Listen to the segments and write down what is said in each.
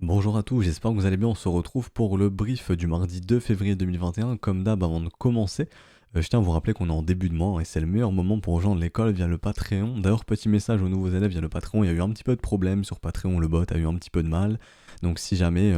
Bonjour à tous, j'espère que vous allez bien. On se retrouve pour le brief du mardi 2 février 2021. Comme d'hab, avant de commencer, je tiens à vous rappeler qu'on est en début de mois et c'est le meilleur moment pour rejoindre l'école via le Patreon. D'ailleurs, petit message aux nouveaux élèves via le Patreon, il y a eu un petit peu de problème sur Patreon, le bot a eu un petit peu de mal. Donc si jamais,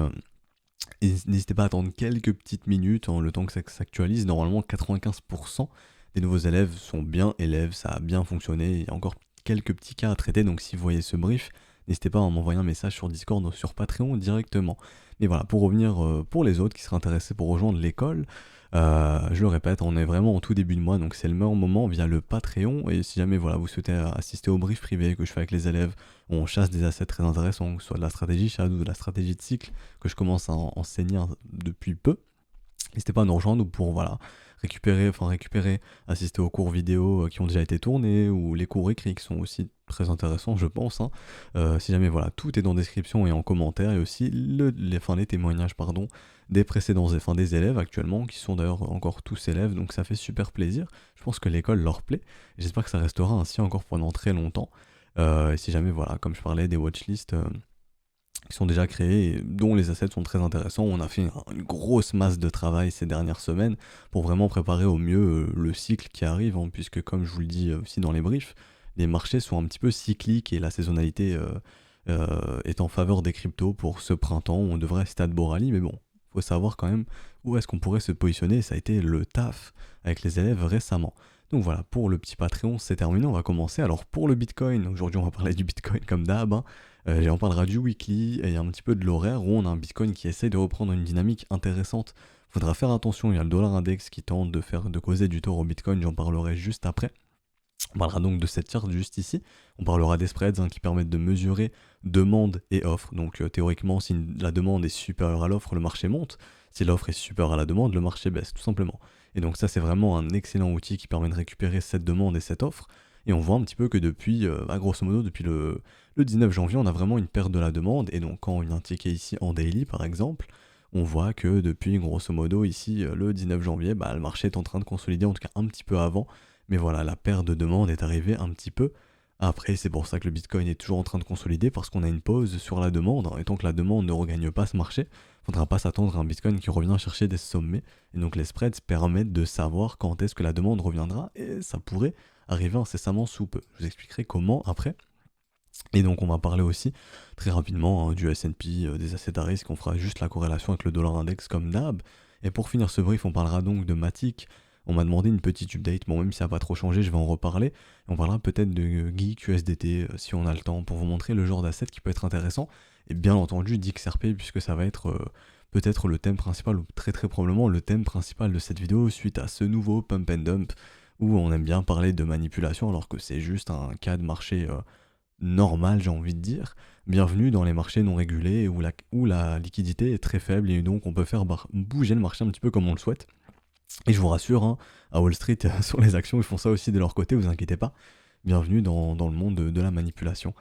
n'hésitez pas à attendre quelques petites minutes, le temps que ça s'actualise. Normalement, 95% des nouveaux élèves sont bien élèves, ça a bien fonctionné. Il y a encore quelques petits cas à traiter, donc si vous voyez ce brief, n'hésitez pas à m'envoyer un message sur Discord ou sur Patreon directement. Mais voilà, pour revenir pour les autres qui seraient intéressés pour rejoindre l'école, je le répète, on est vraiment en tout début de mois, donc c'est le meilleur moment via le Patreon. Et si jamais voilà, vous souhaitez assister au brief privé que je fais avec les élèves, où on chasse des assets très intéressants, que ce soit de la stratégie Shadow ou de la stratégie de cycle, que je commence à enseigner depuis peu, n'hésitez pas à nous rejoindre pour voilà, récupérer, assister aux cours vidéo qui ont déjà été tournés ou les cours écrits qui sont aussi très intéressants, je pense, hein. Si jamais voilà, tout est dans la description et en commentaire, et aussi les témoignages des précédents, des élèves actuellement qui sont d'ailleurs encore tous élèves, donc ça fait super plaisir. Je pense que l'école leur plaît. J'espère que ça restera ainsi encore pendant très longtemps. Et si jamais voilà, comme je parlais des watchlists, qui sont déjà créés et dont les assets sont très intéressants. On a fait une grosse masse de travail ces dernières semaines pour vraiment préparer au mieux le cycle qui arrive, hein, puisque comme je vous le dis aussi dans les briefs, les marchés sont un petit peu cycliques et la saisonnalité est en faveur des cryptos pour ce printemps. On devrait rester à Borali, mais bon, faut savoir quand même où est-ce qu'on pourrait se positionner. Ça a été le taf avec les élèves récemment. Donc voilà, pour le petit Patreon, c'est terminé, on va commencer. Alors pour le Bitcoin, aujourd'hui on va parler du Bitcoin comme d'hab, hein. Et on parlera du weekly et un petit peu de l'horaire où on a un Bitcoin qui essaye de reprendre une dynamique intéressante. Faudra faire attention, il y a le dollar index qui tente de causer du tort au Bitcoin, j'en parlerai juste après. On parlera donc de cette charte juste ici. On parlera des spreads qui permettent de mesurer demande et offre. Donc théoriquement, si la demande est supérieure à l'offre, le marché monte. Si l'offre est supérieure à la demande, le marché baisse, tout simplement. Et donc ça, c'est vraiment un excellent outil qui permet de récupérer cette demande et cette offre. Et on voit un petit peu que depuis, grosso modo, depuis le 19 janvier, on a vraiment une perte de la demande. Et donc quand on indiqué ici en daily, par exemple, on voit que depuis, grosso modo, ici, le 19 janvier, le marché est en train de consolider, en tout cas un petit peu avant. Mais voilà, la perte de demande est arrivée un petit peu après. C'est pour ça que le Bitcoin est toujours en train de consolider, parce qu'on a une pause sur la demande. Et tant que la demande ne regagne pas ce marché, il ne faudra pas s'attendre à un Bitcoin qui revient chercher des sommets. Et donc les spreads permettent de savoir quand est-ce que la demande reviendra, et ça pourrait arriver incessamment sous peu. Je vous expliquerai comment après. Et donc on va parler aussi très rapidement du S&P, des assets à risque. On fera juste la corrélation avec le dollar index comme d'hab. Et pour finir ce brief, on parlera donc de Matic. On m'a demandé une petite update, bon même si ça n'a pas trop changé, je vais en reparler. On parlera peut-être de Geek USDT si on a le temps, pour vous montrer le genre d'asset qui peut être intéressant. Et bien entendu d'XRP, puisque ça va être peut-être le thème principal, ou très très probablement le thème principal de cette vidéo, suite à ce nouveau pump and dump, où on aime bien parler de manipulation alors que c'est juste un cas de marché normal, j'ai envie de dire. Bienvenue dans les marchés non régulés où la liquidité est très faible et donc on peut faire bouger le marché un petit peu comme on le souhaite. Et je vous rassure, hein, à Wall Street, sur les actions, ils font ça aussi de leur côté, vous inquiétez pas. Bienvenue dans le monde de la manipulation.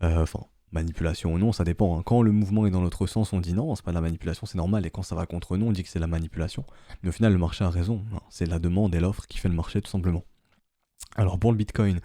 Enfin, manipulation ou non, ça dépend, hein. Quand le mouvement est dans l'autre sens, on dit non, c'est pas de la manipulation, c'est normal. Et quand ça va contre nous, on dit que c'est de la manipulation. Mais au final, le marché a raison, hein. C'est la demande et l'offre qui fait le marché, tout simplement. Alors pour le Bitcoin,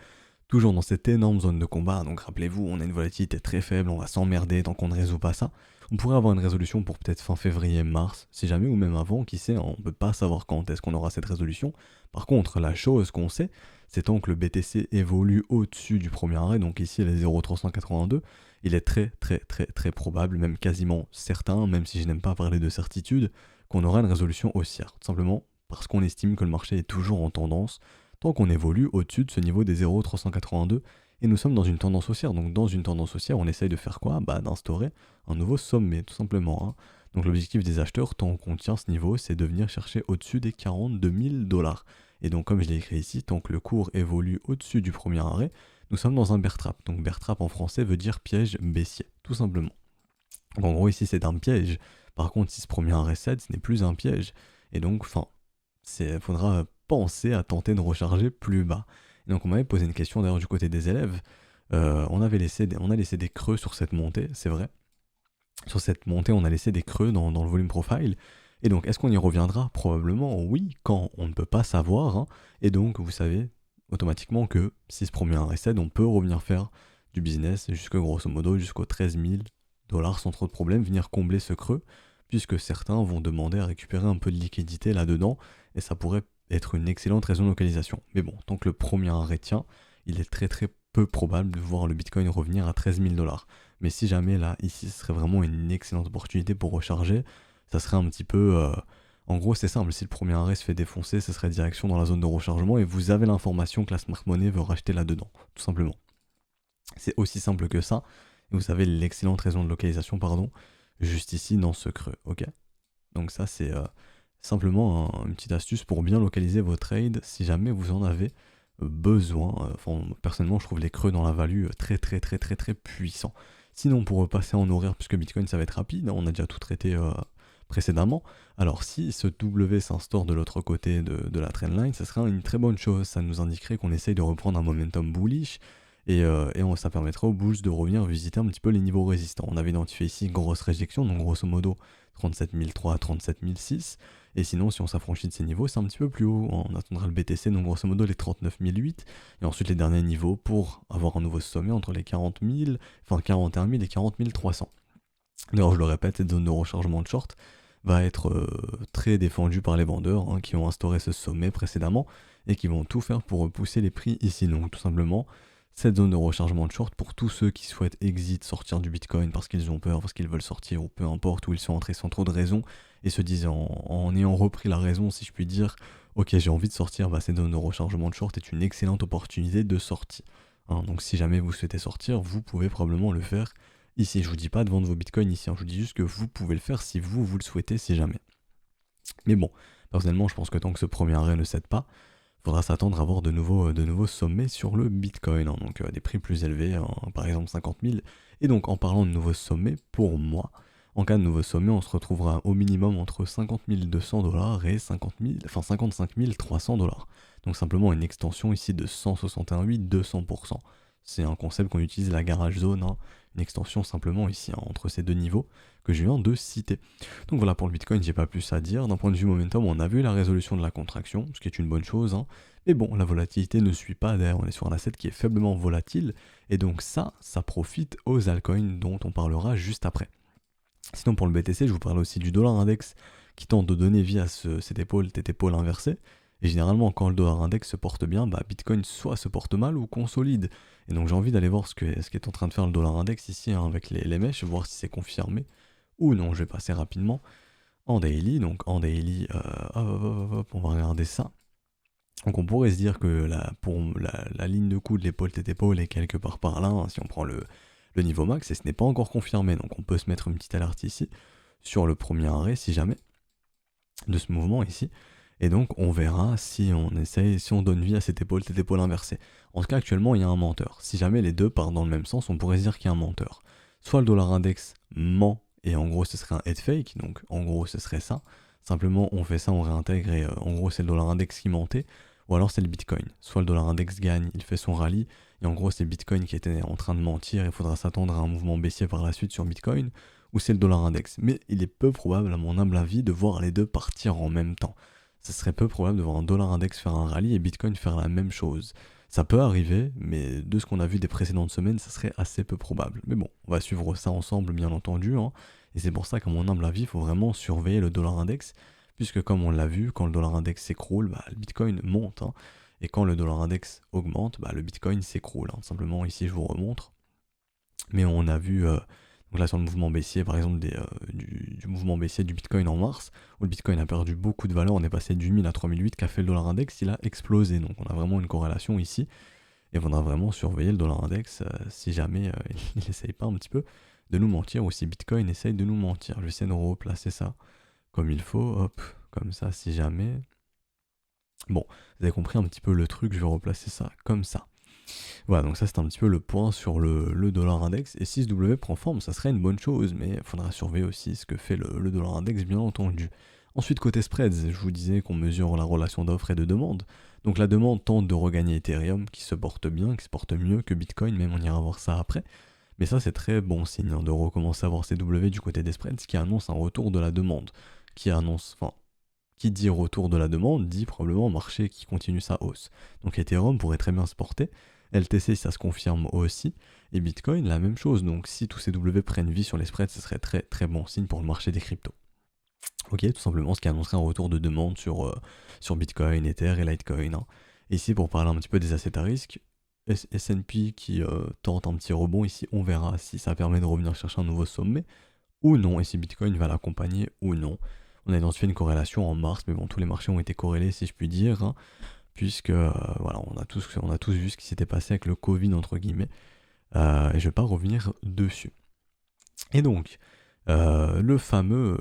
toujours dans cette énorme zone de combat, donc rappelez-vous, on a une volatilité très faible, on va s'emmerder tant qu'on ne résout pas ça. On pourrait avoir une résolution pour peut-être fin février, mars, si jamais, ou même avant, qui sait, on ne peut pas savoir quand est-ce qu'on aura cette résolution. Par contre, la chose qu'on sait, c'est tant que le BTC évolue au-dessus du premier arrêt, donc ici les 0,382, il est très très très très probable, même quasiment certain, même si je n'aime pas parler de certitude, qu'on aura une résolution haussière, tout simplement parce qu'on estime que le marché est toujours en tendance, tant qu'on évolue au-dessus de ce niveau des 0,382, et nous sommes dans une tendance haussière. Donc dans une tendance haussière, on essaye de faire quoi? D'instaurer un nouveau sommet, tout simplement, hein. Donc l'objectif des acheteurs, tant qu'on tient ce niveau, c'est de venir chercher au-dessus des 42 000 dollars. Et donc comme je l'ai écrit ici, tant que le cours évolue au-dessus du premier arrêt, nous sommes dans un bear trap. Donc bear trap en français veut dire piège baissier, tout simplement. Donc en gros ici c'est un piège. Par contre si ce premier arrêt cède, ce n'est plus un piège. Et donc, faudra penser à tenter de recharger plus bas. Et donc on m'avait posé une question d'ailleurs du côté des élèves. On a laissé des creux sur cette montée, c'est vrai. Sur cette montée, on a laissé des creux dans le volume profile. Et donc, est-ce qu'on y reviendra? Probablement oui, quand on ne peut pas savoir, hein. Et donc, vous savez automatiquement que si ce premier arrêt cède, on peut revenir faire du business jusqu'au grosso modo jusqu'aux 13 dollars sans trop de problème, venir combler ce creux, puisque certains vont demander à récupérer un peu de liquidité là-dedans, et ça pourrait être une excellente raison de localisation. Mais bon, tant que le premier arrêt tient, il est très très peu probable de voir le Bitcoin revenir à 13 000 $. Mais si jamais là, ici, ce serait vraiment une excellente opportunité pour recharger, ça serait un petit peu... En gros, c'est simple, si le premier arrêt se fait défoncer, ce serait direction dans la zone de rechargement et vous avez l'information que la smart money veut racheter là-dedans, tout simplement. C'est aussi simple que ça, et vous avez l'excellente raison de localisation, pardon, juste ici dans ce creux, ok? Donc ça, c'est simplement une petite astuce pour bien localiser vos trades si jamais vous en avez besoin. Enfin, personnellement, je trouve les creux dans la value très très très très très puissants. Sinon, pour repasser en horaire, puisque Bitcoin ça va être rapide, hein, on a déjà tout traité précédemment. Alors si ce W s'instaure de l'autre côté de la trendline, ça serait une très bonne chose. Ça nous indiquerait qu'on essaye de reprendre un momentum bullish et ça permettrait aux bulls de revenir visiter un petit peu les niveaux résistants. On avait identifié ici une grosse réjection, donc grosso modo 37 003 à 37 006. Et sinon, si on s'affranchit de ces niveaux, c'est un petit peu plus haut. On attendra le BTC, donc grosso modo les 39 008. Et ensuite les derniers niveaux pour avoir un nouveau sommet entre les 40 000, enfin 41 000 et 40 300. D'ailleurs, je le répète, cette zone de rechargement de short va être très défendue par les vendeurs qui ont instauré ce sommet précédemment et qui vont tout faire pour repousser les prix ici. Donc tout simplement, cette zone de rechargement de short pour tous ceux qui souhaitent exit, sortir du Bitcoin parce qu'ils ont peur, parce qu'ils veulent sortir ou peu importe, où ils sont entrés sans trop de raison et se disent en ayant repris la raison, si je puis dire, ok j'ai envie de sortir, bah cette zone de rechargement de short est une excellente opportunité de sortie. Donc si jamais vous souhaitez sortir, vous pouvez probablement le faire ici. Je vous dis pas de vendre vos bitcoins ici, je vous dis juste que vous pouvez le faire si vous le souhaitez, si jamais. Mais bon, personnellement, je pense que tant que ce premier arrêt ne cède pas, faudra s'attendre à avoir de nouveaux sommets sur le Bitcoin, donc des prix plus élevés, par exemple 50 000. Et donc en parlant de nouveaux sommets, pour moi, en cas de nouveau sommet, on se retrouvera au minimum entre 50 200 $ et 55 300 $. Donc simplement une extension ici de 161,200%. C'est un concept qu'on utilise la garage zone, une extension simplement ici entre ces deux niveaux que je viens de citer. Donc voilà, pour le Bitcoin, j'ai pas plus à dire. D'un point de vue momentum, on a vu la résolution de la contraction, ce qui est une bonne chose. Mais bon, la volatilité ne suit pas. D'ailleurs, on est sur un asset qui est faiblement volatile. Et donc ça profite aux altcoins dont on parlera juste après. Sinon, pour le BTC, je vous parle aussi du dollar index qui tente de donner vie à cette épaule inversée. Et généralement, quand le dollar index se porte bien, Bitcoin soit se porte mal ou consolide. Et donc j'ai envie d'aller voir ce qu'est en train de faire le dollar index ici avec les mèches, voir si c'est confirmé ou non. Je vais passer rapidement en daily. Donc en daily, on va regarder ça. Donc on pourrait se dire que pour la ligne de coup de l'épaule tête épaule est quelque part par là, si on prend le niveau max, et ce n'est pas encore confirmé. Donc on peut se mettre une petite alerte ici sur le premier arrêt si jamais de ce mouvement ici. Et donc on verra si on donne vie à cette épaule tête épaule inversée. En tout cas actuellement il y a un menteur. Si jamais les deux partent dans le même sens, on pourrait se dire qu'il y a un menteur. Soit le dollar index ment et en gros ce serait un head fake, donc en gros ce serait ça. Simplement on fait ça, on réintègre et en gros c'est le dollar index qui mentait. Ou alors c'est le Bitcoin. Soit le dollar index gagne, il fait son rallye, et en gros c'est le Bitcoin qui était en train de mentir, il faudra s'attendre à un mouvement baissier par la suite sur Bitcoin, ou c'est le dollar index. Mais il est peu probable, à mon humble avis, de voir les deux partir en même temps. Ce serait peu probable de voir un dollar index faire un rallye et Bitcoin faire la même chose. Ça peut arriver, mais de ce qu'on a vu des précédentes semaines, ça serait assez peu probable. Mais bon, on va suivre ça ensemble, bien entendu, et c'est pour ça qu'à mon humble avis, il faut vraiment surveiller le dollar index, puisque comme on l'a vu, quand le dollar index s'écroule, le Bitcoin monte, et quand le dollar index augmente, le Bitcoin s'écroule. Simplement ici je vous remontre. Mais on a vu, donc là sur le mouvement baissier par exemple du mouvement baissier du Bitcoin en mars, où le Bitcoin a perdu beaucoup de valeur, on est passé du 1000 à 3008 qu'a fait le dollar index, il a explosé. Donc on a vraiment une corrélation ici, et on faudra vraiment surveiller le dollar index si jamais il n'essaye pas un petit peu de nous mentir, ou si Bitcoin essaye de nous mentir. Je vais essayer de replacer ça comme il faut, hop, comme ça si jamais. Bon, vous avez compris un petit peu le truc, je vais replacer ça comme ça. Voilà, donc ça c'est un petit peu le point sur le dollar index, et si ce W prend forme, ça serait une bonne chose, mais il faudra surveiller aussi ce que fait le dollar index, bien entendu. Ensuite, côté spreads, je vous disais qu'on mesure la relation d'offre et de demande. Donc la demande tente de regagner Ethereum, qui se porte bien, qui se porte mieux que Bitcoin, même on ira voir ça après. Mais ça c'est très bon signe de recommencer à voir ces W du côté des spreads, qui annonce un retour de la demande, qui dit retour de la demande, dit probablement marché qui continue sa hausse. Donc Ethereum pourrait très bien se porter, LTC, ça se confirme aussi. Et Bitcoin, la même chose. Donc si tous ces W prennent vie sur les spreads, ce serait très très bon signe pour le marché des cryptos. Ok, tout simplement, ce qui annoncerait un retour de demande sur Bitcoin, Ether et Litecoin, hein. Et ici, pour parler un petit peu des assets à risque, S&P qui tente un petit rebond, ici on verra si ça permet de revenir chercher un nouveau sommet ou non, et si Bitcoin va l'accompagner ou non. On a identifié une corrélation en mars, mais bon, tous les marchés ont été corrélés, si je puis dire, hein, puisque voilà, on a tous vu ce qui s'était passé avec le Covid, entre guillemets, et je ne vais pas revenir dessus. Et donc, le fameux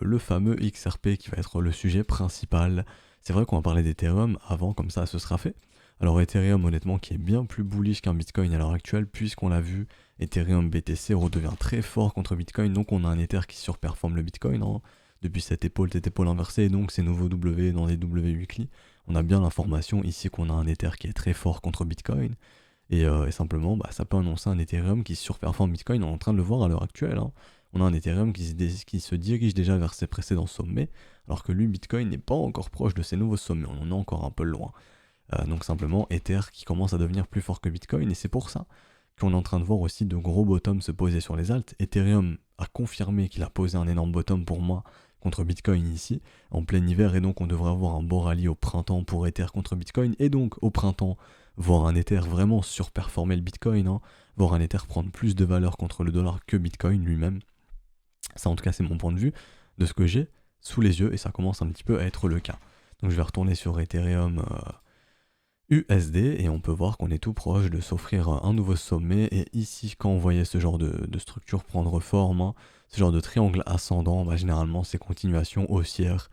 XRP qui va être le sujet principal. C'est vrai qu'on va parler d'Ethereum avant, comme ça ce sera fait. Alors Ethereum, honnêtement, qui est bien plus bullish qu'un Bitcoin à l'heure actuelle, puisqu'on l'a vu, Ethereum BTC redevient très fort contre Bitcoin, donc on a un Ether qui surperforme le Bitcoin, hein, depuis cette épaule inversée, et donc ces nouveaux W dans des W weekly. On a bien l'information ici qu'on a un Ether qui est très fort contre Bitcoin, et simplement, bah, ça peut annoncer un Ethereum qui surperforme Bitcoin, on est en train de le voir à l'heure actuelle, hein. On a un Ethereum qui se dirige déjà vers ses précédents sommets, alors que lui, Bitcoin n'est pas encore proche de ses nouveaux sommets, on en est encore un peu loin. Donc simplement, Ether qui commence à devenir plus fort que Bitcoin, et c'est pour ça qu'on est en train de voir aussi de gros bottoms se poser sur les alts. Ethereum a confirmé qu'il a posé un énorme bottom pour moi contre Bitcoin ici, en plein hiver, et donc on devrait avoir un beau rallye au printemps pour Ether contre Bitcoin, et donc au printemps, voir un Ether vraiment surperformer le Bitcoin, hein, voir un Ether prendre plus de valeur contre le dollar que Bitcoin lui-même. Ça, en tout cas, c'est mon point de vue de ce que j'ai sous les yeux, et ça commence un petit peu à être le cas. Donc je vais retourner sur Ethereum USD, et on peut voir qu'on est tout proche de s'offrir un nouveau sommet. Et ici, quand on voyait ce genre de structure prendre forme, hein, ce genre de triangle ascendant, bah, généralement c'est continuation haussière,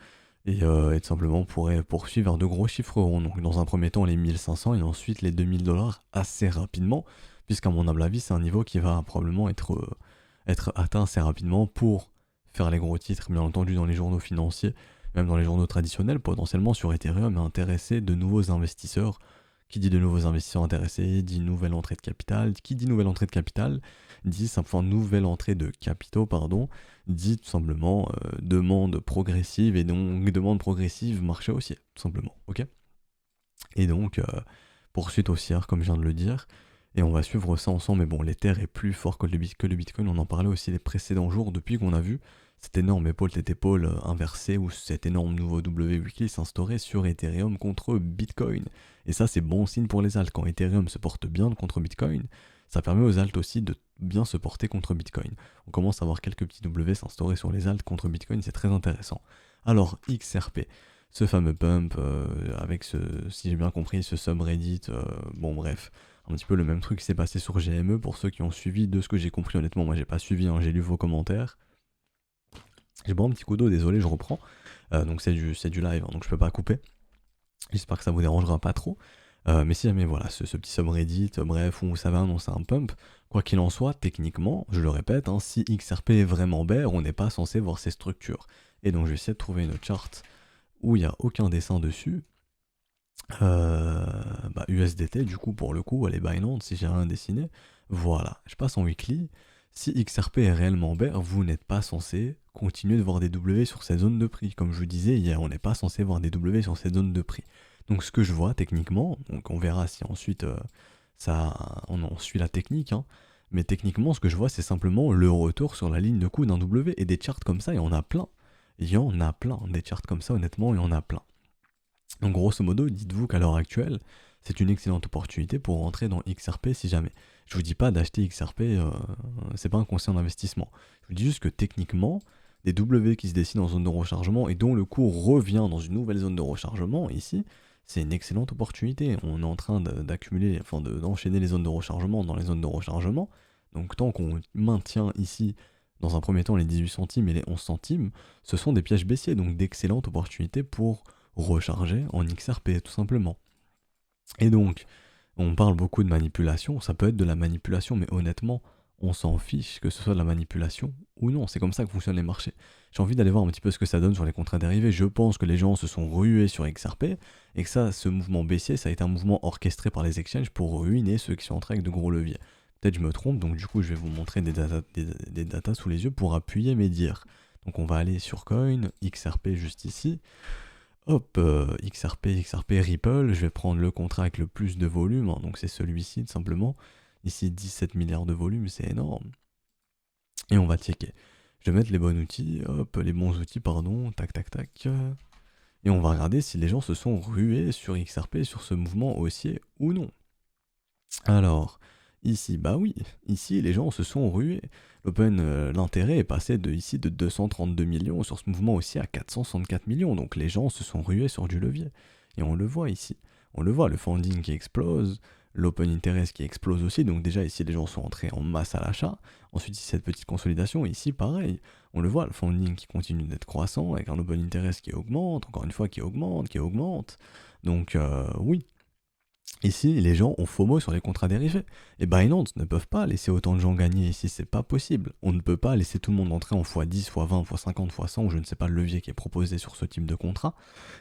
et tout simplement pourrait poursuivre vers de gros chiffres ronds. Donc dans un premier temps les 1500 et ensuite les 2000 $ assez rapidement, puisqu'à mon humble avis c'est un niveau qui va probablement être atteint assez rapidement pour faire les gros titres, bien entendu dans les journaux financiers, même dans les journaux traditionnels, potentiellement sur Ethereum, et intéresser de nouveaux investisseurs. Qui dit de nouveaux investisseurs intéressés, dit nouvelle entrée de capital. Qui dit nouvelle entrée de capital, dit simplement nouvelle entrée de capitaux, pardon, dit tout simplement demande progressive, et donc demande progressive marché haussier, tout simplement, ok. Et donc, poursuite haussière, comme je viens de le dire, et on va suivre ça ensemble. Mais bon, l'Ether est plus fort que le Bitcoin, on en parlait aussi les précédents jours, depuis qu'on a vu cette énorme épaule inversée, ou cet énorme nouveau W weekly s'instaurer sur Ethereum contre Bitcoin. Et ça, c'est bon signe pour les alts. Quand Ethereum se porte bien contre Bitcoin, ça permet aux alts aussi de bien se porter contre Bitcoin. On commence à voir quelques petits W s'instaurer sur les alts contre Bitcoin, c'est très intéressant. Alors, XRP, ce fameux pump, avec si j'ai bien compris, ce subreddit, bon bref, un petit peu le même truc qui s'est passé sur GME pour ceux qui ont suivi, de ce que j'ai compris. Honnêtement, moi j'ai pas suivi, hein, j'ai lu vos commentaires. J'ai boire un petit coup d'eau, désolé, je reprends. Donc c'est du live, hein, donc je peux pas couper. J'espère que ça vous dérangera pas trop. Mais si jamais, voilà, ce petit subreddit, bref, où ça va annoncer un pump, quoi qu'il en soit, techniquement, je le répète, hein, si XRP est vraiment bear, on n'est pas censé voir ces structures. Et donc je vais essayer de trouver une chart où il n'y a aucun dessin dessus. USDT, du coup, pour le coup, elle est Binance, si j'ai rien dessiné. Voilà, je passe en weekly. Si XRP est réellement bear, vous n'êtes pas censé continuer de voir des W sur cette zone de prix. Comme je vous disais hier, on n'est pas censé voir des W sur cette zone de prix. Donc ce que je vois techniquement, donc on verra si ensuite on suit la technique, hein, mais techniquement ce que je vois c'est simplement le retour sur la ligne de coup d'un W, et des charts comme ça, il y en a plein. Il y en a plein, des charts comme ça, honnêtement, il y en a plein. Donc grosso modo, dites-vous qu'à l'heure actuelle, c'est une excellente opportunité pour rentrer dans XRP si jamais. Je vous dis pas d'acheter XRP, c'est pas un conseil d'investissement. Je vous dis juste que techniquement, des W qui se dessinent en zone de rechargement et dont le cours revient dans une nouvelle zone de rechargement, ici, c'est une excellente opportunité. On est en train d'accumuler, enfin d'enchaîner les zones de rechargement dans les zones de rechargement. Donc tant qu'on maintient ici, dans un premier temps, les 18 centimes et les 11 centimes, ce sont des pièges baissiers, donc d'excellentes opportunités pour recharger en XRP, tout simplement. Et donc, on parle beaucoup de manipulation, ça peut être de la manipulation, mais honnêtement, on s'en fiche que ce soit de la manipulation ou non, c'est comme ça que fonctionnent les marchés. J'ai envie d'aller voir un petit peu ce que ça donne sur les contrats dérivés. Je pense que les gens se sont rués sur XRP, et que ça, ce mouvement baissier, ça a été un mouvement orchestré par les exchanges pour ruiner ceux qui sont entrés avec de gros leviers. Peut-être je me trompe, donc du coup je vais vous montrer des datas sous les yeux pour appuyer mes dires. Donc on va aller sur Coin, XRP juste ici. Hop, XRP Ripple, je vais prendre le contrat avec le plus de volume, hein, donc c'est celui-ci tout simplement. Ici 17 milliards de volume, c'est énorme. Et on va checker. Je vais mettre les bons outils, hop, les bons outils, pardon, tac tac tac. Et on va regarder si les gens se sont rués sur XRP, sur ce mouvement haussier ou non. Alors, ici, bah oui, ici les gens se sont rués. L'intérêt est passé ici de 232 millions sur ce mouvement haussier à 464 millions. Donc les gens se sont rués sur du levier. Et on le voit ici. On le voit, le funding qui explose, l'open interest qui explose aussi. Donc déjà ici les gens sont entrés en masse à l'achat. Ensuite ici cette petite consolidation. Et ici pareil, on le voit, le funding qui continue d'être croissant avec un open interest qui augmente, encore une fois qui augmente, qui augmente. Donc oui. Ici, les gens ont FOMO sur les contrats dérivés. Et Binance ne peuvent pas laisser autant de gens gagner ici, c'est pas possible. On ne peut pas laisser tout le monde entrer en x10, x20, x50, x100, ou je ne sais pas le levier qui est proposé sur ce type de contrat.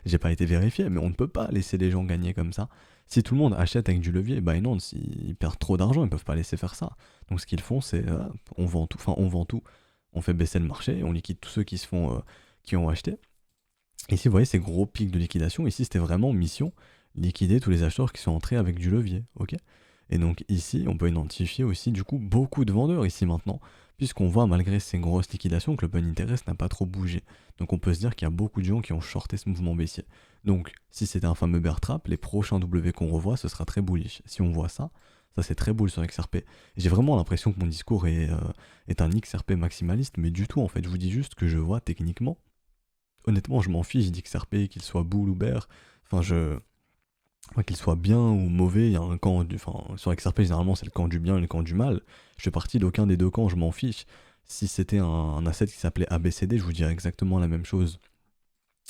J'ai pas été vérifié, mais on ne peut pas laisser les gens gagner comme ça. Si tout le monde achète avec du levier, Binance, ils perdent trop d'argent, ils peuvent pas laisser faire ça. Donc ce qu'ils font, c'est on vend tout, on fait baisser le marché, on liquide tous ceux qui ont acheté. Ici, vous voyez ces gros pics de liquidation. Ici, c'était vraiment mission liquider tous les acheteurs qui sont entrés avec du levier. Ok. Et donc ici, on peut identifier aussi du coup beaucoup de vendeurs ici maintenant, puisqu'on voit malgré ces grosses liquidations que l'open interest n'a pas trop bougé. Donc on peut se dire qu'il y a beaucoup de gens qui ont shorté ce mouvement baissier. Donc si c'était un fameux bear trap, les prochains W qu'on revoit, ce sera très bullish. Si on voit ça, ça c'est très bull sur XRP. J'ai vraiment l'impression que mon discours est un XRP maximaliste, mais du tout en fait. Je vous dis juste que je vois techniquement. Honnêtement, je m'en fiche d'XRP, qu'il soit bull ou bear. Qu'il soit bien ou mauvais, il y a un camp sur XRP, généralement, c'est le camp du bien et le camp du mal. Je fais partie d'aucun des deux camps, je m'en fiche. Si c'était un asset qui s'appelait ABCD, je vous dirais exactement la même chose.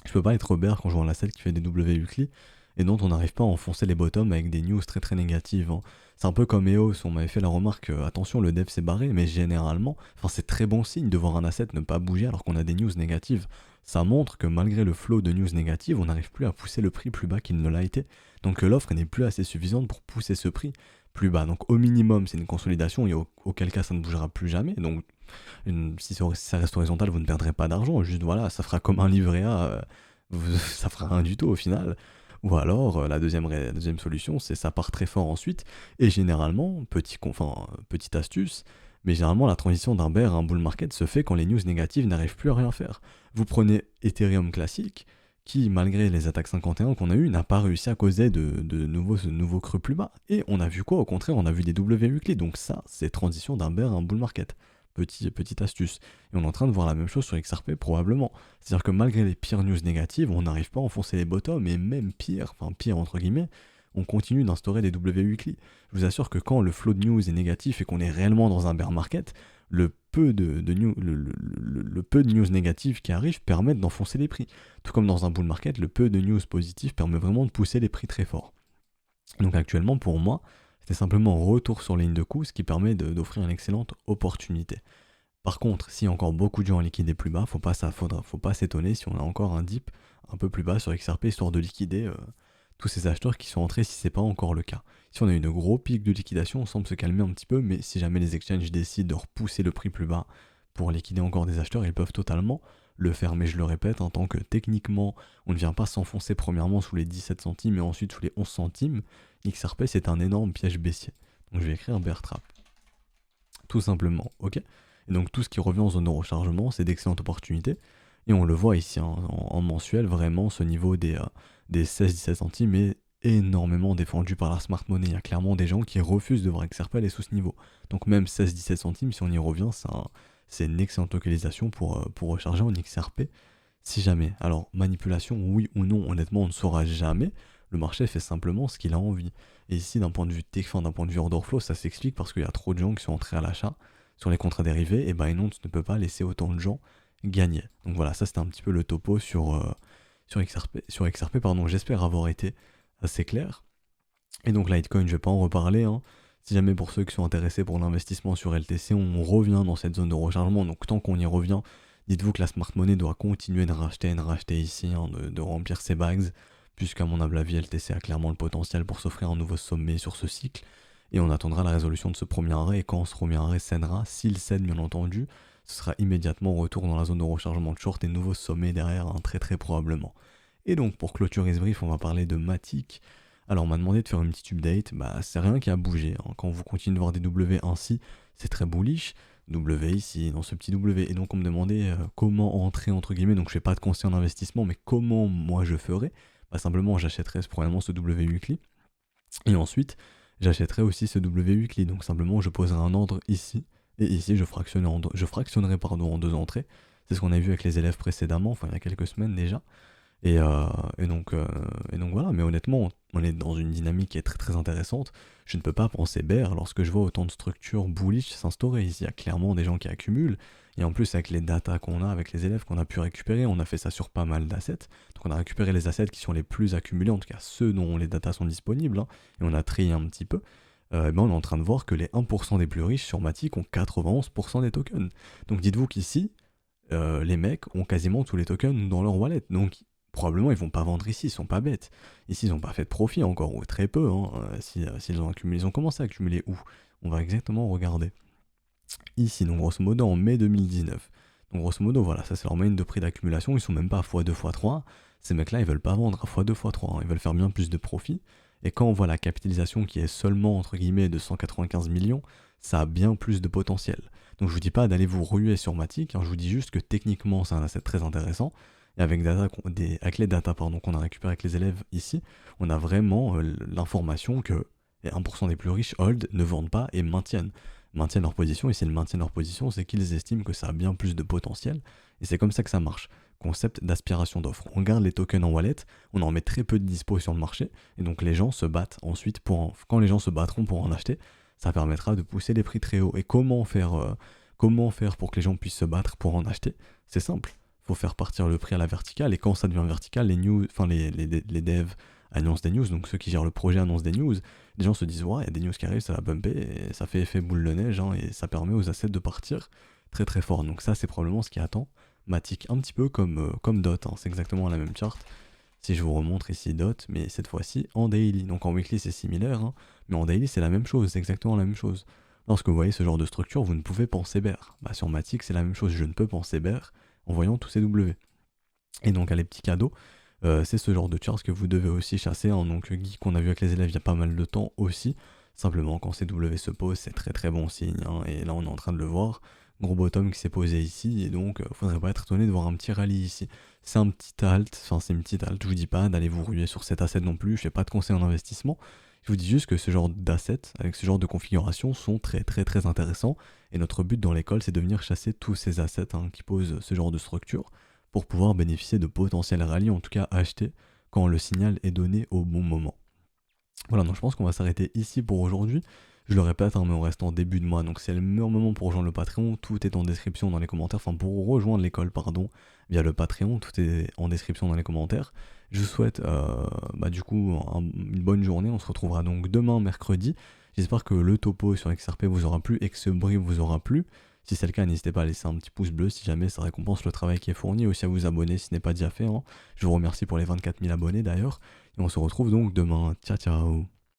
Je peux pas être bear quand je vois un asset qui fait des W weekly et dont on n'arrive pas à enfoncer les bottoms avec des news très très négatives, hein. C'est un peu comme EOS, on m'avait fait la remarque, attention le dev s'est barré, mais généralement, c'est très bon signe de voir un asset ne pas bouger alors qu'on a des news négatives. Ça montre que malgré le flow de news négatives, on n'arrive plus à pousser le prix plus bas qu'il ne l'a été. Donc l'offre n'est plus assez suffisante pour pousser ce prix plus bas. Donc au minimum, c'est une consolidation et auquel cas ça ne bougera plus jamais. Donc si ça reste horizontal, vous ne perdrez pas d'argent. Juste voilà, ça fera comme un livret A, ça fera rien du tout au final. Ou alors, la deuxième solution, c'est ça part très fort ensuite. Et généralement, petite astuce, mais généralement la transition d'un bear à un bull market se fait quand les news négatives n'arrivent plus à rien faire. Vous prenez Ethereum classique, qui, malgré les attaques 51 qu'on a eues, n'a pas réussi à causer de nouveaux creux plus bas. Et on a vu quoi? Au contraire, on a vu des W weekly. Donc ça, c'est transition d'un bear à un bull market. Petite astuce. Et on est en train de voir la même chose sur XRP probablement. C'est-à-dire que malgré les pires news négatives, on n'arrive pas à enfoncer les bottoms, et même pire entre guillemets, on continue d'instaurer des W weekly. Je vous assure que quand le flow de news est négatif et qu'on est réellement dans un bear market, le peu de news négatives qui arrivent permettent d'enfoncer les prix. Tout comme dans un bull market, le peu de news positifs permet vraiment de pousser les prix très fort. Donc actuellement, pour moi, c'était simplement un retour sur ligne de coup, ce qui permet d'offrir une excellente opportunité. Par contre, s'il y a encore beaucoup de gens à liquider plus bas, faut pas s'étonner si on a encore un dip un peu plus bas sur XRP, histoire de liquider tous ces acheteurs qui sont entrés si c'est pas encore le cas. Si on a une gros pic de liquidation, on semble se calmer un petit peu, mais si jamais les exchanges décident de repousser le prix plus bas pour liquider encore des acheteurs, ils peuvent totalement le faire. Mais je le répète, en tant que techniquement, on ne vient pas s'enfoncer premièrement sous les 17 centimes et ensuite sous les 11 centimes, XRP c'est un énorme piège baissier. Donc je vais écrire un bear trap. Tout simplement, ok? Et donc tout ce qui revient en zone de rechargement, c'est d'excellentes opportunités. Et on le voit ici en mensuel, vraiment ce niveau des 16-17 centimes est énormément défendu par la smart money. Il y a clairement des gens qui refusent de voir XRP aller sous ce niveau. Donc même 16-17 centimes, si on y revient, c'est une excellente localisation pour recharger en XRP. Si jamais. Alors manipulation, oui ou non, honnêtement, on ne saura jamais. Le marché fait simplement ce qu'il a envie. Et ici, d'un point de vue d'un point de vue order flow, ça s'explique parce qu'il y a trop de gens qui sont entrés à l'achat sur les contrats dérivés, et Binance ne peut pas laisser autant de gens gagner. Donc voilà, ça c'était un petit peu le topo sur XRP. Sur XRP, pardon, j'espère avoir été assez clair. Et donc Litecoin, je vais pas en reparler, hein. Si jamais pour ceux qui sont intéressés pour l'investissement sur LTC, on revient dans cette zone de rechargement, donc tant qu'on y revient, dites-vous que la smart money doit continuer de racheter ici, hein, de remplir ses bags, puisqu'à mon humble avis, LTC a clairement le potentiel pour s'offrir un nouveau sommet sur ce cycle, et on attendra la résolution de ce premier arrêt, et quand ce premier arrêt scènera, s'il cède bien entendu, ce sera immédiatement retour dans la zone de rechargement de short et nouveau sommet derrière, hein, très très probablement. Et donc pour clôturer ce brief, on va parler de Matic. Alors on m'a demandé de faire une petite update, bah c'est rien qui a bougé, hein. Quand vous continuez de voir des W ainsi, c'est très bullish. W ici, dans ce petit W. Et donc on me demandait comment entrer entre guillemets, donc je fais pas de conseil en investissement, mais comment moi je ferais. Bah simplement j'achèterais probablement ce W weekly. Et ensuite, j'achèterai aussi ce W weekly. Donc simplement, je poserai un ordre ici. Et ici, je fractionnerai en deux entrées. C'est ce qu'on a vu avec les élèves précédemment, enfin il y a quelques semaines déjà. Et, euh, et donc, euh, et donc voilà, mais honnêtement, on est dans une dynamique qui est très très intéressante. Je ne peux pas penser bear lorsque je vois autant de structures bullish s'instaurer. Il y a clairement des gens qui accumulent. Et en plus, avec les datas qu'on a, avec les élèves qu'on a pu récupérer, on a fait ça sur pas mal d'assets. Donc on a récupéré les assets qui sont les plus accumulés, en tout cas ceux dont les datas sont disponibles, hein, et on a trié un petit peu. Et ben on est en train de voir que les 1% des plus riches sur Matic ont 91% des tokens. Donc dites-vous qu'ici, les mecs ont quasiment tous les tokens dans leur wallet. Donc probablement ils vont pas vendre ici, ils sont pas bêtes. Ici ils ont pas fait de profit encore, ou très peu, hein, s'ils ont accumulé. Ils ont commencé à accumuler où? On va exactement regarder. Ici, donc grosso modo en mai 2019. Donc grosso modo, voilà, ça c'est leur moyenne de prix d'accumulation, ils sont même pas à x2, x3. Ces mecs-là, ils veulent pas vendre à x2, x3, hein. Ils veulent faire bien plus de profit. Et quand on voit la capitalisation qui est seulement, entre guillemets, de 195 millions, ça a bien plus de potentiel. Donc je vous dis pas d'aller vous ruer sur Matic, hein, je vous dis juste que techniquement c'est un asset très intéressant. Et avec les data qu'on a récupéré avec les élèves ici, on a vraiment l'information que les 1% des plus riches hold ne vendent pas et maintiennent leur position. Et s'ils maintiennent leur position, c'est qu'ils estiment que ça a bien plus de potentiel. Et c'est comme ça que ça marche. Concept d'aspiration d'offres. On garde les tokens en wallet, on en met très peu de dispo sur le marché, et donc les gens se battent ensuite quand les gens se battront pour en acheter, ça permettra de pousser les prix très haut. Et comment faire pour que les gens puissent se battre pour en acheter? C'est simple. Faut faire partir le prix à la verticale, et quand ça devient vertical, les devs annoncent des news, donc ceux qui gèrent le projet annoncent des news, les gens se disent ouais, il y a des news qui arrivent, ça va bumper, et ça fait effet boule de neige, hein, et ça permet aux assets de partir très très fort. Donc ça c'est probablement ce qui attend Matic, un petit peu comme Dot, hein. C'est exactement la même charte. Si je vous remontre ici Dot, mais cette fois-ci en daily. Donc en weekly c'est similaire, hein, mais en daily c'est la même chose, c'est exactement la même chose. Lorsque vous voyez ce genre de structure, vous ne pouvez penser bear. Bah, sur Matic c'est la même chose, je ne peux penser bear en voyant tous ces W. Et donc à les petits cadeaux, c'est ce genre de charts que vous devez aussi chasser, hein. Donc Guy qu'on a vu avec les élèves il y a pas mal de temps aussi. Simplement quand ces W se posent, c'est très très bon signe, hein. Et là on est en train de le voir. Gros bottom qui s'est posé ici, et donc faudrait pas être étonné de voir un petit rallye ici. C'est un petit alt, enfin c'est une petite alt, je vous dis pas d'aller vous ruer sur cet asset non plus, je fais pas de conseil en investissement. Je vous dis juste que ce genre d'assets, avec ce genre de configuration, sont très très très intéressants. Et notre but dans l'école, c'est de venir chasser tous ces assets, hein, qui posent ce genre de structure, pour pouvoir bénéficier de potentiels rallyes, en tout cas acheter quand le signal est donné au bon moment. Voilà, donc je pense qu'on va s'arrêter ici pour aujourd'hui. Je le répète, hein, mais on reste en début de mois, donc c'est le meilleur moment pour rejoindre le Patreon. Tout est en description dans les commentaires, enfin pour rejoindre l'école, pardon, via le Patreon, tout est en description dans les commentaires. Je vous souhaite du coup une bonne journée, on se retrouvera donc demain mercredi. J'espère que le topo sur XRP vous aura plu et que ce brief vous aura plu. Si c'est le cas, n'hésitez pas à laisser un petit pouce bleu si jamais ça récompense le travail qui est fourni, et aussi à vous abonner si ce n'est pas déjà fait, hein. Je vous remercie pour les 24 000 abonnés d'ailleurs, et on se retrouve donc demain. Ciao ciao.